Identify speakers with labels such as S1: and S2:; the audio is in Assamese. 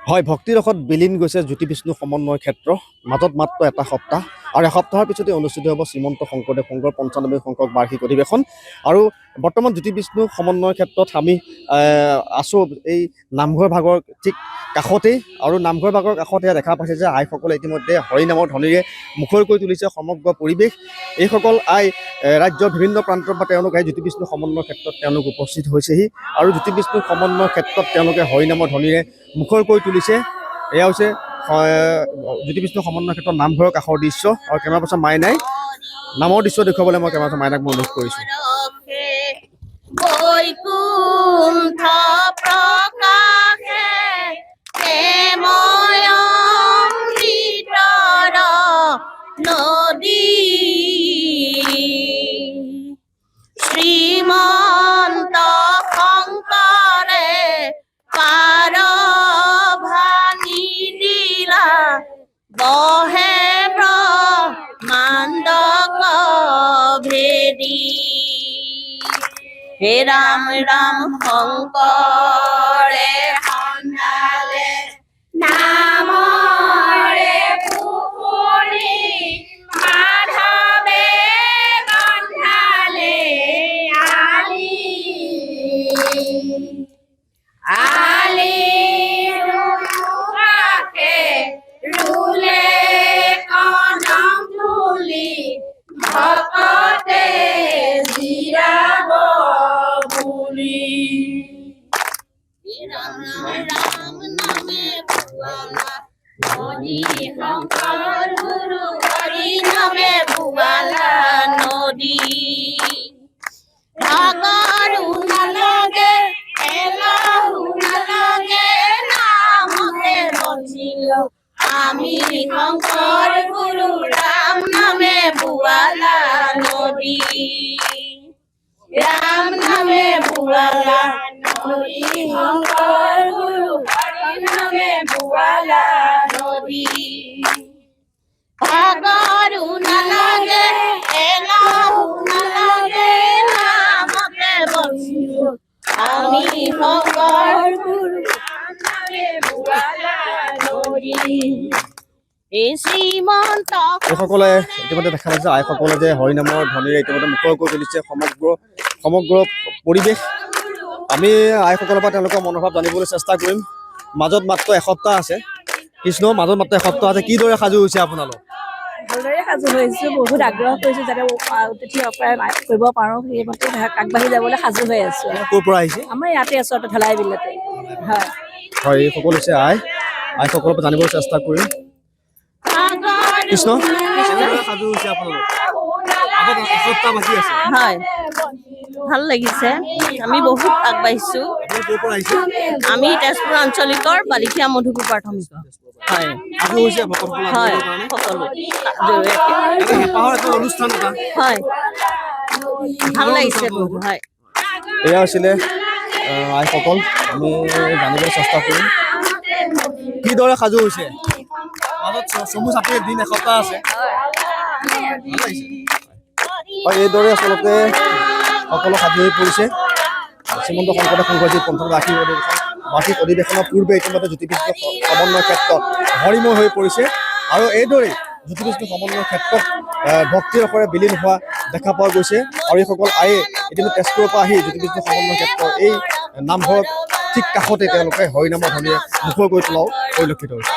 S1: হয় ভক্তিৰ ৰসত বিলীন গৈছে জ্যোতি বিষ্ণু সমন্বয় ক্ষেত্ৰ মাজত মাত্ৰ এটা সপ্তাহ আৰু এসপ্তাহৰ পিছতে অনুষ্ঠিত হ'ব শ্ৰীমন্ত শংকৰদেৱ সংঘৰ 95 সংখ্যক বাৰ্ষিক অধিৱেশন আৰু বৰ্তমান জ্যোতি বিষ্ণু সমন্বয় ক্ষেত্ৰত আমি আছোঁ এই নামঘৰ ভাগৰ ঠিক কাষতেই আৰু নামঘৰ ভাগৰ কাষতে দেখা পাইছে যে আইসকলে ইতিমধ্যে হৰিনামৰ ধ্বনিৰে মুখৰ কৰি তুলিছে সমগ্ৰ পৰিৱেশ এইসকল আই ৰাজ্যৰ বিভিন্ন প্ৰান্তৰ পৰা তেওঁলোক আহি জ্যোতি বিষ্ণু সমন্বয় ক্ষেত্ৰত তেওঁলোক উপস্থিত হৈছেহি আৰু জ্যোতি বিষ্ণু সমন্বয় ক্ষেত্ৰত তেওঁলোকে হৰিনামৰ ধ্বনিৰে মুখৰ কৰি তুলিছে এয়া হৈছে জ্যোতি বিষ্ণু সমন্বয় ক্ষেত্ৰত নামঘৰৰ কাষৰ দৃশ্য আৰু কেমেৰা পাৰ্চন মাইনাই নামৰ দৃশ্য দেখুৱাবলৈ মই কেমেৰা পাৰ্চন মাইনাক মই অনুৰোধ কৰিছোঁ
S2: শ্ৰীমন্ত শংকৰে পাৰভানি দিলা বহে ব্ৰহ্মাণ্ডক ভেদি হে ৰাম ৰাম শংকৰে সন্ধালে নামৰে পুখুৰী মাধৱে বন্ধালে আলি ৰুৱাকে ৰুলে কদম তুলি ভকতে জিৰাব বুলি ৰাম ৰাম নামে ভুৱালা নদী শংকৰ গুৰু হৰি নামে ভুৱালা নদী ভাগৰু নালাগে এলাহু নালাগে নামতে বচিল আমি শংকৰ গুৰু ৰাম নামে ভুৱালা নদী ৰাম নামে ভুৱালা নদী শংকৰ গুৰু হৰি নামে ভুৱালা নদী ভাগৰু নালাগে এলাহু নালাগে নামতে বচিল আমি শংকৰ গুৰু নামে ভুৱালা নদী এই শ্ৰীমন্ত
S1: এইসকলে ইতিমধ্যে দেখা পাইছে আইসকলে যে হৰিনামৰ ধ্বনিৰে ইতিমধ্যে মুখৰ কৰি তুলিছে সমগ্ৰ পৰিৱেশ আমি আইসকলৰ পৰা তেওঁলোকৰ মনোভাৱ জানিবলৈ চেষ্টা কৰিম মাজত মাত্ৰ এসপ্তাহ আছে কৃষ্ণ মাজত মাত্ৰ এসপ্তাহ আছে কিদৰে সাজু হৈছে আপোনালোক
S3: ভালদৰে সাজু হৈছোঁ বহুত আগ্ৰহ কৰিছোঁ যাতে অতিথি অপায় কৰিব পাৰোঁ সেইমতে আগবাঢ়ি যাবলৈ সাজু হৈ আছোঁ
S1: ক'ৰ পৰা আহিছে
S3: আমাৰ ইয়াতে ওচৰতে ঢলাই বিলতে হয়
S1: হয় এইসকল হৈছে আইসকলৰ পৰা জানিবলৈ চেষ্টা কৰিম কৃষ্ণ সাজু হৈছে আপোনালোক আগত এসপ্তাহ বাকী আছে
S2: হয় ভাল লাগিছে আমি বহুত আগবাঢ়িছোঁ
S1: ক'ৰ পৰা আহিছে
S2: আমি তেজপুৰ আঞ্চলিকৰ বালিখিয়া মধুপুৰ প্ৰাথমিক হয়
S1: সাজু হৈছে ভকতসকল
S2: হয়
S1: কাৰণে
S2: সকলো
S1: এটা হেঁপাহৰ এটা অনুষ্ঠান এটা
S2: হয় ভাল লাগিছে বহুত হয়
S1: এয়া হৈছিলে আইসকল আমি জানিবলৈ চেষ্টা কৰিম কিদৰে সাজু হৈছে মাজত চমু চাপৰি দিন এসপ্তাহ আছে হয় এইদৰে আচলতে সকলো সাজু হৈ পৰিছে শ্ৰীমন্ত শংকৰদেৱ সংঘৰ যি ৫০ বাৰ্ষিক অধিৱেশনৰ পূৰ্বে ইতিমধ্যে জ্যোতি বিষ্ণু সমন্বয় ক্ষেত্ৰত হৰিময় হৈ পৰিছে আৰু এইদৰেই জ্যোতি বিষ্ণু সমন্বয় ক্ষেত্ৰত ভক্তিৰ ৰসৰে বিলীন হোৱা দেখা পোৱা গৈছে আৰু এইসকল আয়ে ইতিমধ্যে তেজপুৰৰ পৰা আহি জ্যোতি বিষ্ণু সমন্বয় ক্ষেত্ৰৰ এই নামঘৰত ঠিক কাষতে তেওঁলোকে হৰিনামৰ ধ্বনিৰে মুখৰ কৰি তোলাও পৰিলক্ষিত হৈছে।